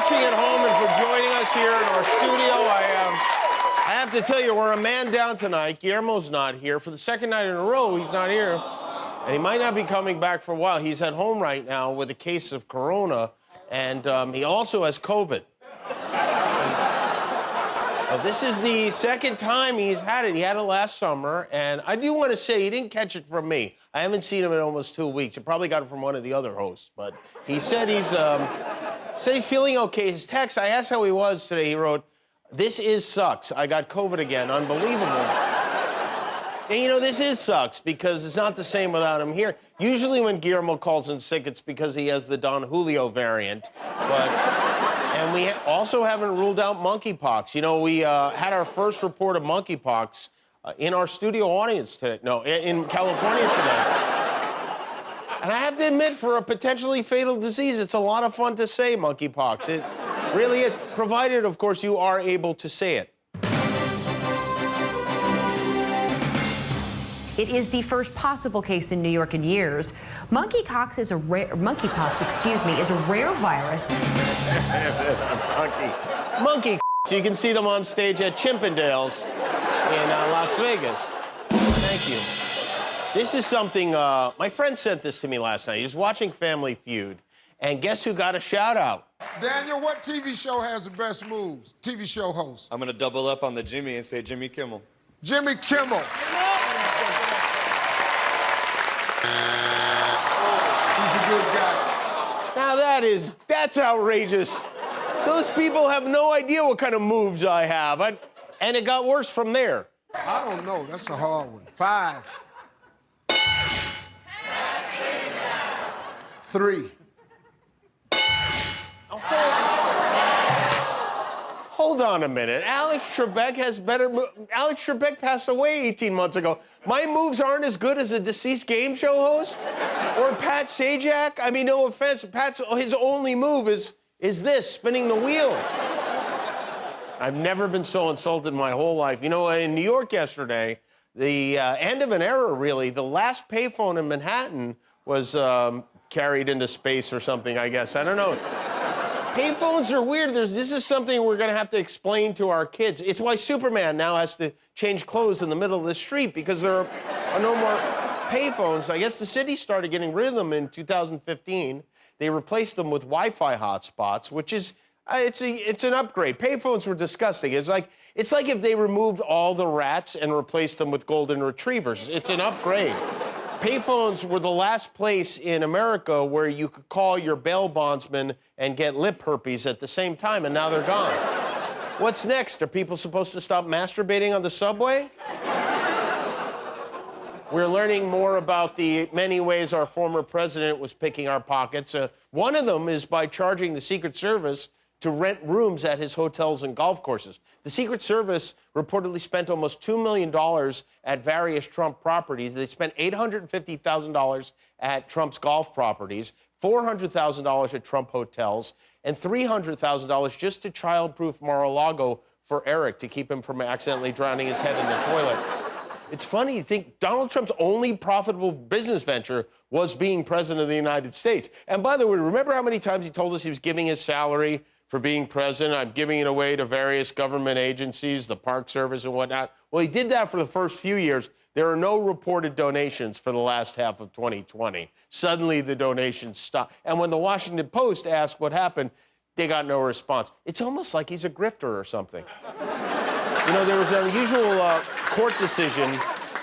watching at home and for joining us here in our studio. I have to tell you, we're a man down tonight. Guillermo's not here. For the second night in a row, he's not here. And he might not be coming back for a while. He's at home right now with a case of corona, and he also has COVID. This is the second time he's had it. He had it last summer, and I do want to say he didn't catch it from me. I haven't seen him in almost 2 weeks. He probably got it from one of the other hosts, but he said he's feeling okay. His text, I asked how he was today. He wrote, "This is sucks. I got COVID again. Unbelievable." And, you know, this is sucks because it's not the same without him here. Usually when Guillermo calls in sick, it's because he has the Don Julio variant, and we also haven't ruled out monkeypox. You know, we had our first report of monkeypox in our studio audience today. No, in California today. And I have to admit, for a potentially fatal disease, it's a lot of fun to say monkeypox. It really is, provided, of course, you are able to say it. It is the first possible case in New York in years. Monkeypox is a rare virus. Monkey. So you can see them on stage at Chippendales in Las Vegas. Thank you. This is something, my friend sent this to me last night. He was watching Family Feud, and guess who got a shout out? Daniel, what TV show has the best moves? TV show host. I'm gonna double up on the Jimmy and say Jimmy Kimmel. Jimmy Kimmel. He's a good guy. Now that's outrageous. Those people have no idea what kind of moves I have. And it got worse from there. I don't know. That's a hard one. 5. 3. Hold on a minute. Alex Trebek has better Alex Trebek passed away 18 months ago. My moves aren't as good as a deceased game show host or Pat Sajak. I mean, no offense, his only move is this, spinning the wheel. I've never been so insulted in my whole life. You know, in New York yesterday, the end of an era, really. The last payphone in Manhattan was carried into space or something, I guess. I don't know. Payphones are weird. This is something we're going to have to explain to our kids. It's why Superman now has to change clothes in the middle of the street, because there are no more payphones. I guess the city started getting rid of them in 2015. They replaced them with Wi-Fi hotspots, which is, it's an upgrade. Payphones were disgusting. It's like if they removed all the rats and replaced them with golden retrievers. It's an upgrade. Payphones were the last place in America where you could call your bail bondsman and get lip herpes at the same time, and now they're gone. What's next? Are people supposed to stop masturbating on the subway? We're learning more about the many ways our former president was picking our pockets. One of them is by charging the Secret Service to rent rooms at his hotels and golf courses. The Secret Service reportedly spent almost $2 million at various Trump properties. They spent $850,000 at Trump's golf properties, $400,000 at Trump hotels, and $300,000 just to child-proof Mar-a-Lago for Eric to keep him from accidentally drowning his head in the toilet. It's funny, you think Donald Trump's only profitable business venture was being president of the United States. And by the way, remember how many times he told us he was giving his salary for being president? I'm giving it away to various government agencies, the Park Service and whatnot. Well, he did that for the first few years. There are no reported donations for the last half of 2020. Suddenly, the donations stopped. And when the Washington Post asked what happened, they got no response. It's almost like he's a grifter or something. You know, there was an unusual court decision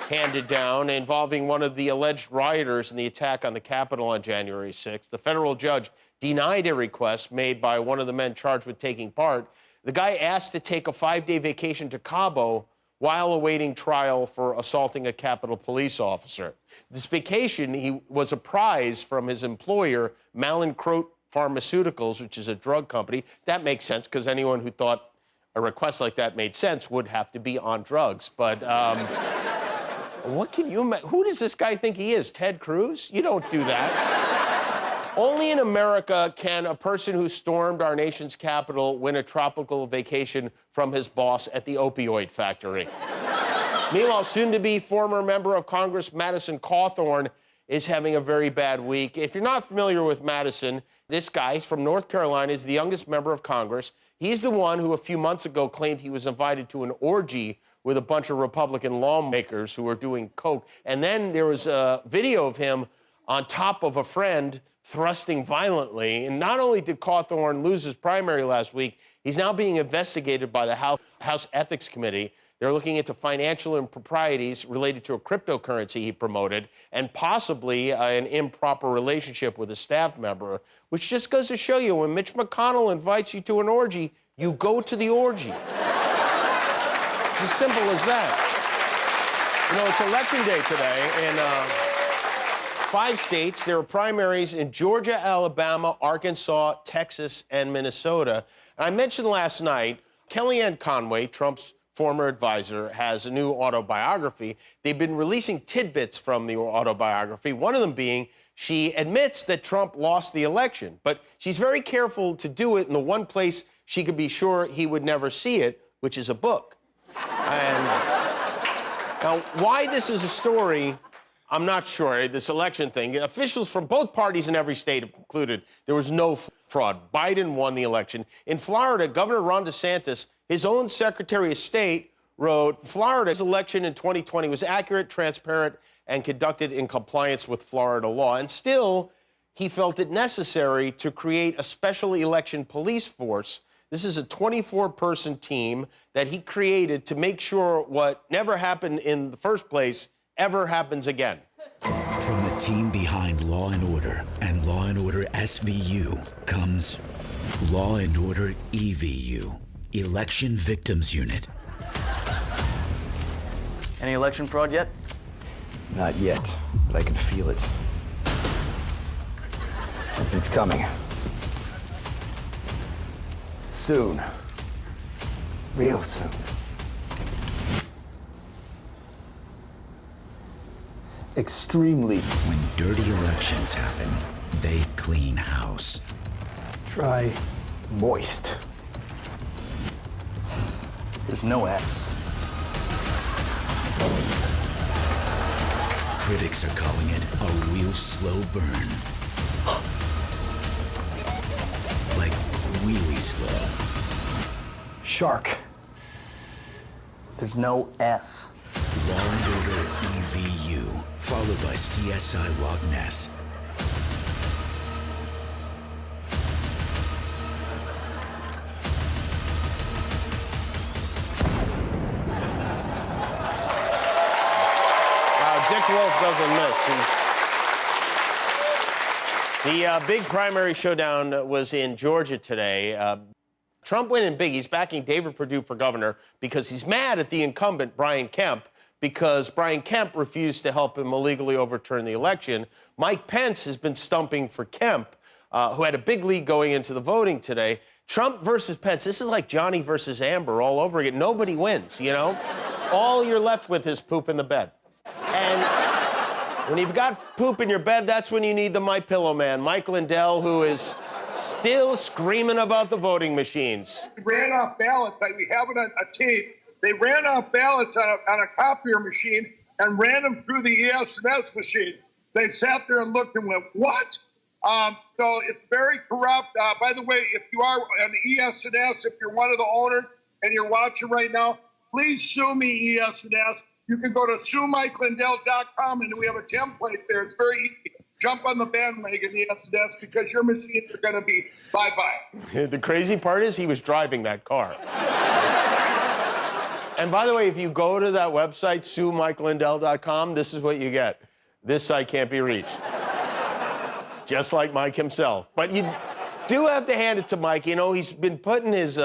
handed down involving one of the alleged rioters in the attack on the Capitol on January 6th. The federal judge denied a request made by one of the men charged with taking part. The guy asked to take a 5-day vacation to Cabo while awaiting trial for assaulting a Capitol police officer. This vacation was a prize from his employer, Mallinckrodt Pharmaceuticals, which is a drug company. That makes sense, because anyone who thought a request like that made sense would have to be on drugs. But what can you imagine? Who does this guy think he is, Ted Cruz? You don't do that. Only in America can a person who stormed our nation's capital win a tropical vacation from his boss at the opioid factory. Meanwhile, soon-to-be former member of Congress Madison Cawthorn is having a very bad week. If you're not familiar with Madison, this guy, he's from North Carolina, is the youngest member of Congress. He's the one who a few months ago claimed he was invited to an orgy with a bunch of Republican lawmakers who were doing coke. And then there was a video of him on top of a friend thrusting violently. And not only did Cawthorn lose his primary last week, he's now being investigated by the House Ethics Committee. They're looking into financial improprieties related to a cryptocurrency he promoted and possibly an improper relationship with a staff member, which just goes to show you when Mitch McConnell invites you to an orgy, you go to the orgy. It's as simple as that. You know, it's election day today in 5 states. There are primaries in Georgia, Alabama, Arkansas, Texas, and Minnesota. And I mentioned last night, Kellyanne Conway, Trump's former advisor, has a new autobiography. They've been releasing tidbits from the autobiography, one of them being she admits that Trump lost the election, but she's very careful to do it in the one place she could be sure he would never see it, which is a book. And now, why this is a story, I'm not sure, this election thing. Officials from both parties in every state have concluded there was no fraud. Biden won the election. In Florida, Governor Ron DeSantis, his own Secretary of State, wrote, Florida's election in 2020 was accurate, transparent, and conducted in compliance with Florida law. And still, he felt it necessary to create a special election police force. This is a 24-person team that he created to make sure what never happened in the first place ever happens again. From the team behind Law & Order and Law & Order SVU comes Law & Order EVU, Election Victims Unit. Any election fraud yet? Not yet, but I can feel it. Something's coming. Soon. Real soon. Extremely. When dirty elections happen, they clean house. Try moist. There's no S. Critics are calling it a real slow burn. Like really slow. Shark. There's no S. Law & Order EVU, followed by CSI Loch Ness. Dick Wolf doesn't miss. The big primary showdown was in Georgia today. Trump winning big. He's backing David Perdue for governor because he's mad at the incumbent, Brian Kemp, because Brian Kemp refused to help him illegally overturn the election. Mike Pence has been stumping for Kemp, who had a big lead going into the voting today. Trump versus Pence, this is like Johnny versus Amber all over again. Nobody wins, you know? All you're left with is poop in the bed. And when you've got poop in your bed, that's when you need the MyPillow man, Mike Lindell, who is still screaming about the voting machines. Ran off ballots. We have it on a tape. They ran off ballots on a copier machine and ran them through the ES&S machines. They sat there and looked and went, what? So it's very corrupt. By the way, if you are an ES&S, if you're one of the owners and you're watching right now, please sue me, ES&S. You can go to suemikeLindell.com, and we have a template there. It's very easy. Jump on the bandwagon, ES&S, because your machines are going to be bye-bye. The crazy part is he was driving that car. And by the way, if you go to that website, suemikeLindell.com, this is what you get. This site can't be reached. Just like Mike himself. But you do have to hand it to Mike. You know, he's been putting his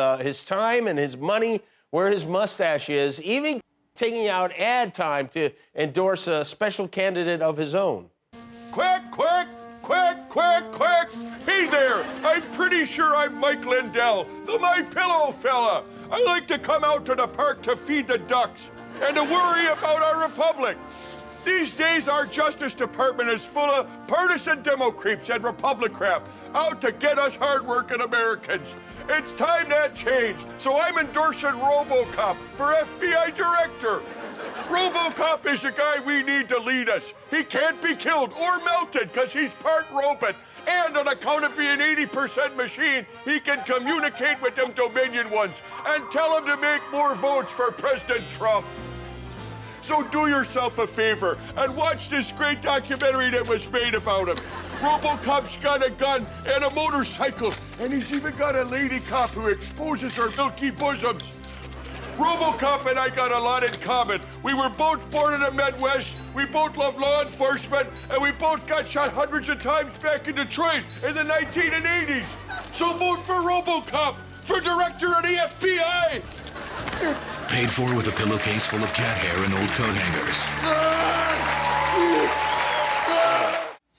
time and his money where his mustache is, even taking out ad time to endorse a special candidate of his own. Quick, quick, quick, quick, quick. Hey there, I'm pretty sure I'm Mike Lindell, the MyPillow fella. I like to come out to the park to feed the ducks and to worry about our republic. These days, our Justice Department is full of partisan demo creeps and republic crap out to get us hardworking Americans. It's time that changed, so I'm endorsing RoboCop for FBI director. RoboCop is the guy we need to lead us. He can't be killed or melted because he's part robot. And on account of being 80% machine, he can communicate with them Dominion ones and tell them to make more votes for President Trump. So do yourself a favor and watch this great documentary that was made about him. RoboCop's got a gun and a motorcycle, and he's even got a lady cop who exposes her milky bosoms. RoboCop and I got a lot in common. We were both born in the Midwest, we both love law enforcement, and we both got shot hundreds of times back in Detroit in the 1980s. So vote for RoboCop for director of the FBI. Paid for with a pillowcase full of cat hair and old coat hangers.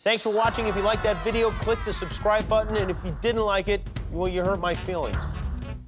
Thanks for watching. If you liked that video, click the subscribe button. And if you didn't like it, well, you hurt my feelings.